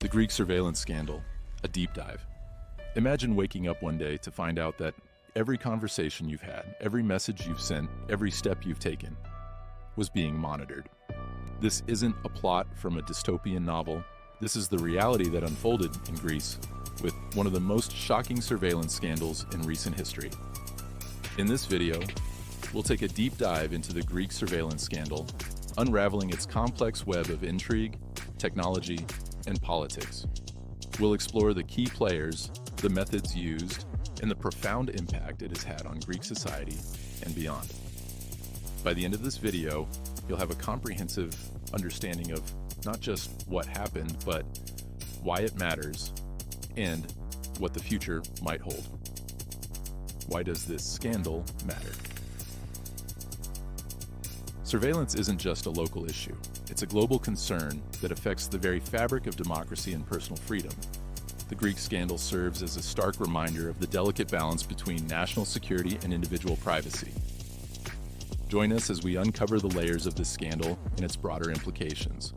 The Greek surveillance scandal, a deep dive. Imagine waking up one day to find out that every conversation you've had, every message you've sent, every step you've taken was being monitored. This isn't a plot from a dystopian novel. This is the reality that unfolded in Greece with one of the most shocking surveillance scandals in recent history. In this video, we'll take a deep dive into the Greek surveillance scandal, unraveling its complex web of intrigue, technology, and politics. We'll explore the key players, the methods used, and the profound impact it has had on Greek society and beyond. By the end of this video, you'll have a comprehensive understanding of not just what happened, but why it matters and what the future might hold. Why does this scandal matter? Surveillance isn't just a local issue. It's a global concern that affects the very fabric of democracy and personal freedom. The Greek scandal serves as a stark reminder of the delicate balance between national security and individual privacy. Join us as we uncover the layers of this scandal and its broader implications.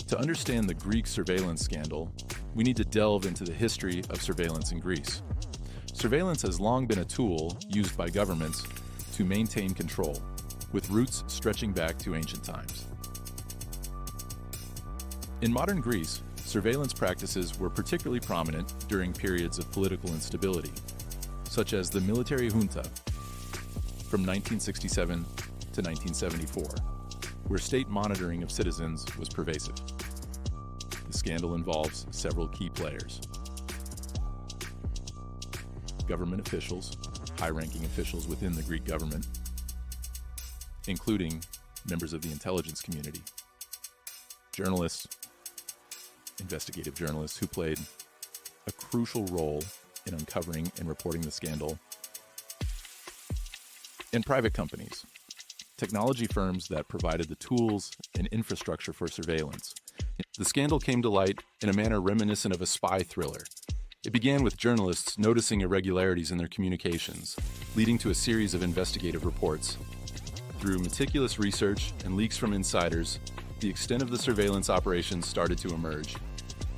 To understand the Greek surveillance scandal, we need to delve into the history of surveillance in Greece. Surveillance has long been a tool used by governments to maintain control, with roots stretching back to ancient times. In modern Greece, surveillance practices were particularly prominent during periods of political instability, such as the military junta from 1967 to 1974, where state monitoring of citizens was pervasive. The scandal involves several key players: government officials, high-ranking officials within the Greek government, including members of the intelligence community, journalists, investigative journalists who played a crucial role in uncovering and reporting the scandal, and private companies, technology firms that provided the tools and infrastructure for surveillance. The scandal came to light in a manner reminiscent of a spy thriller. It began with journalists noticing irregularities in their communications, leading to a series of investigative reports. Through meticulous research and leaks from insiders, the extent of the surveillance operations started to emerge,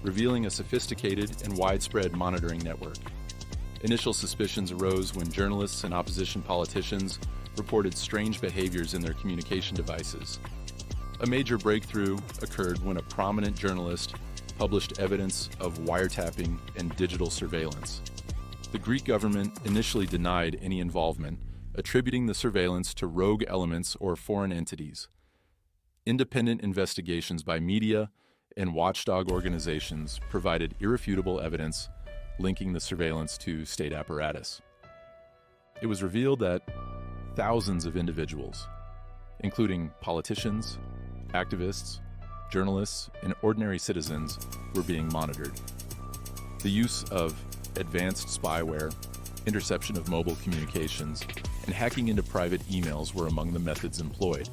revealing a sophisticated and widespread monitoring network. Initial suspicions arose when journalists and opposition politicians reported strange behaviors in their communication devices. A major breakthrough occurred when a prominent journalist published evidence of wiretapping and digital surveillance. The Greek government initially denied any involvement, attributing the surveillance to rogue elements or foreign entities. Independent investigations by media and watchdog organizations provided irrefutable evidence linking the surveillance to state apparatus. It was revealed that thousands of individuals, including politicians, activists, journalists, and ordinary citizens, were being monitored. The use of advanced spyware, interception of mobile communications, and hacking into private emails were among the methods employed.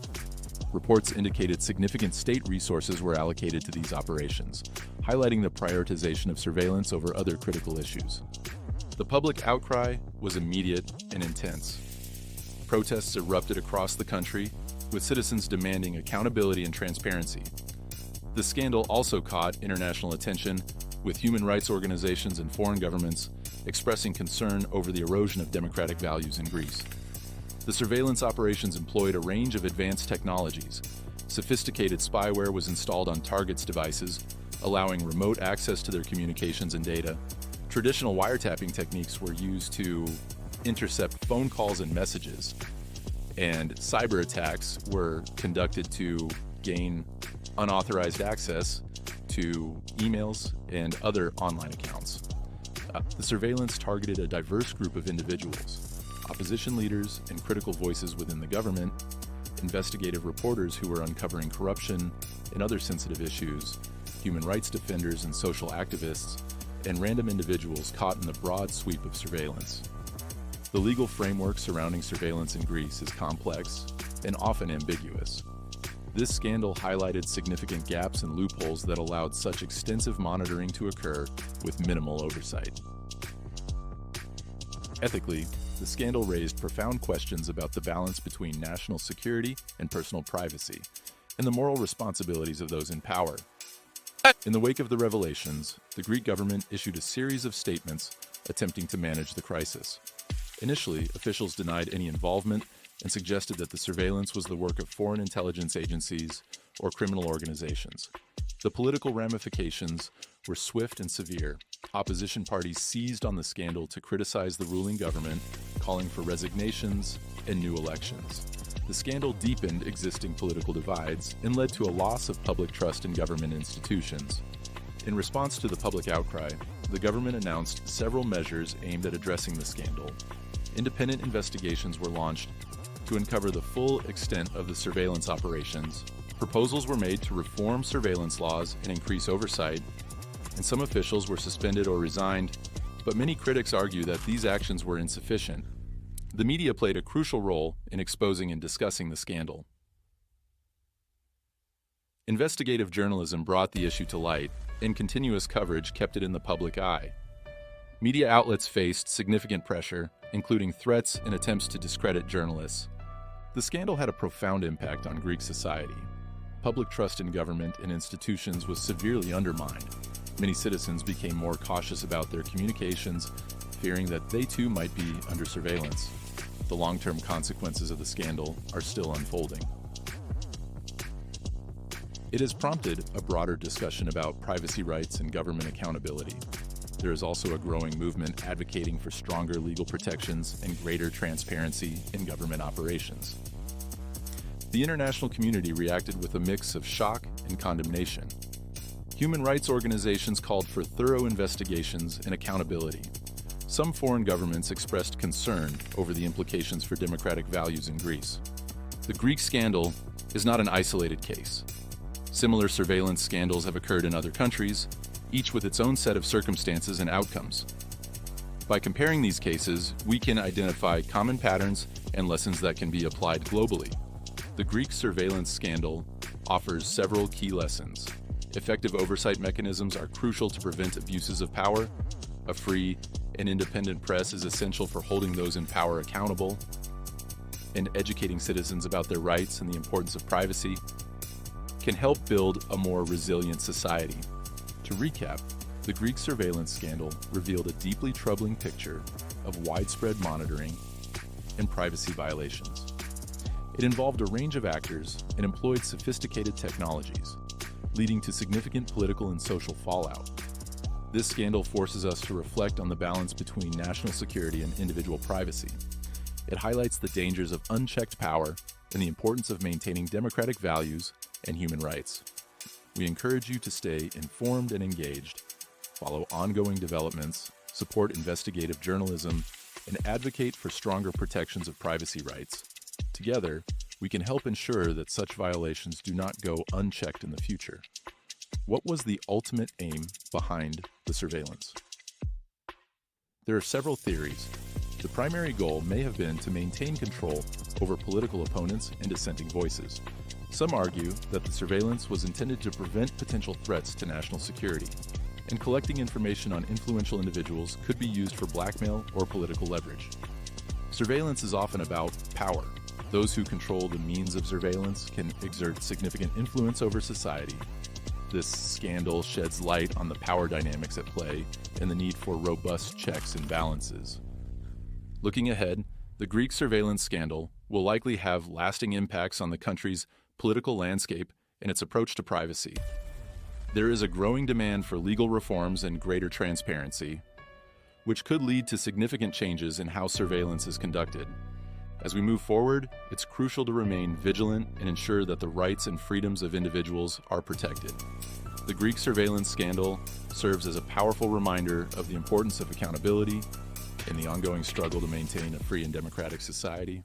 Reports indicated significant state resources were allocated to these operations, highlighting the prioritization of surveillance over other critical issues. The public outcry was immediate and intense. Protests erupted across the country, with citizens demanding accountability and transparency. The scandal also caught international attention, with human rights organizations and foreign governments expressing concern over the erosion of democratic values in Greece. The surveillance operations employed a range of advanced technologies. Sophisticated spyware was installed on targets' devices, allowing remote access to their communications and data. Traditional wiretapping techniques were used to intercept phone calls and messages, and cyber attacks were conducted to gain unauthorized access to emails and other online accounts. The surveillance targeted a diverse group of individuals: opposition leaders and critical voices within the government, investigative reporters who were uncovering corruption and other sensitive issues, human rights defenders and social activists, and random individuals caught in the broad sweep of surveillance. The legal framework surrounding surveillance in Greece is complex and often ambiguous. This scandal highlighted significant gaps and loopholes that allowed such extensive monitoring to occur with minimal oversight. Ethically, the scandal raised profound questions about the balance between national security and personal privacy, and the moral responsibilities of those in power. In the wake of the revelations, the Greek government issued a series of statements attempting to manage the crisis. Initially, officials denied any involvement and suggested that the surveillance was the work of foreign intelligence agencies or criminal organizations. The political ramifications were swift and severe. Opposition parties seized on the scandal to criticize the ruling government, calling for resignations and new elections. The scandal deepened existing political divides and led to a loss of public trust in government institutions. In response to the public outcry, the government announced several measures aimed at addressing the scandal. Independent investigations were launched to uncover the full extent of the surveillance operations. Proposals were made to reform surveillance laws and increase oversight, and some officials were suspended or resigned, but many critics argue that these actions were insufficient. The media played a crucial role in exposing and discussing the scandal. Investigative journalism brought the issue to light, and continuous coverage kept it in the public eye. Media outlets faced significant pressure, including threats and attempts to discredit journalists. The scandal had a profound impact on Greek society. Public trust in government and institutions was severely undermined. Many citizens became more cautious about their communications, fearing that they too might be under surveillance. The long-term consequences of the scandal are still unfolding. It has prompted a broader discussion about privacy rights and government accountability. There is also a growing movement advocating for stronger legal protections and greater transparency in government operations. The international community reacted with a mix of shock and condemnation. Human rights organizations called for thorough investigations and accountability. Some foreign governments expressed concern over the implications for democratic values in Greece. The Greek scandal is not an isolated case. Similar surveillance scandals have occurred in other countries, each with its own set of circumstances and outcomes. By comparing these cases, we can identify common patterns and lessons that can be applied globally. The Greek surveillance scandal offers several key lessons. Effective oversight mechanisms are crucial to prevent abuses of power. A free and independent press is essential for holding those in power accountable. And educating citizens about their rights and the importance of privacy can help build a more resilient society. To recap, the Greek surveillance scandal revealed a deeply troubling picture of widespread monitoring and privacy violations. It involved a range of actors and employed sophisticated technologies, leading to significant political and social fallout. This scandal forces us to reflect on the balance between national security and individual privacy. It highlights the dangers of unchecked power and the importance of maintaining democratic values and human rights. We encourage you to stay informed and engaged, follow ongoing developments, support investigative journalism, and advocate for stronger protections of privacy rights. Together, we can help ensure that such violations do not go unchecked in the future. What was the ultimate aim behind the surveillance? There are several theories. The primary goal may have been to maintain control over political opponents and dissenting voices. Some argue that the surveillance was intended to prevent potential threats to national security, and collecting information on influential individuals could be used for blackmail or political leverage. Surveillance is often about power. Those who control the means of surveillance can exert significant influence over society. This scandal sheds light on the power dynamics at play and the need for robust checks and balances. Looking ahead, the Greek surveillance scandal will likely have lasting impacts on the country's political landscape and its approach to privacy. There is a growing demand for legal reforms and greater transparency, which could lead to significant changes in how surveillance is conducted. As we move forward, it's crucial to remain vigilant and ensure that the rights and freedoms of individuals are protected. The Greek surveillance scandal serves as a powerful reminder of the importance of accountability in the ongoing struggle to maintain a free and democratic society.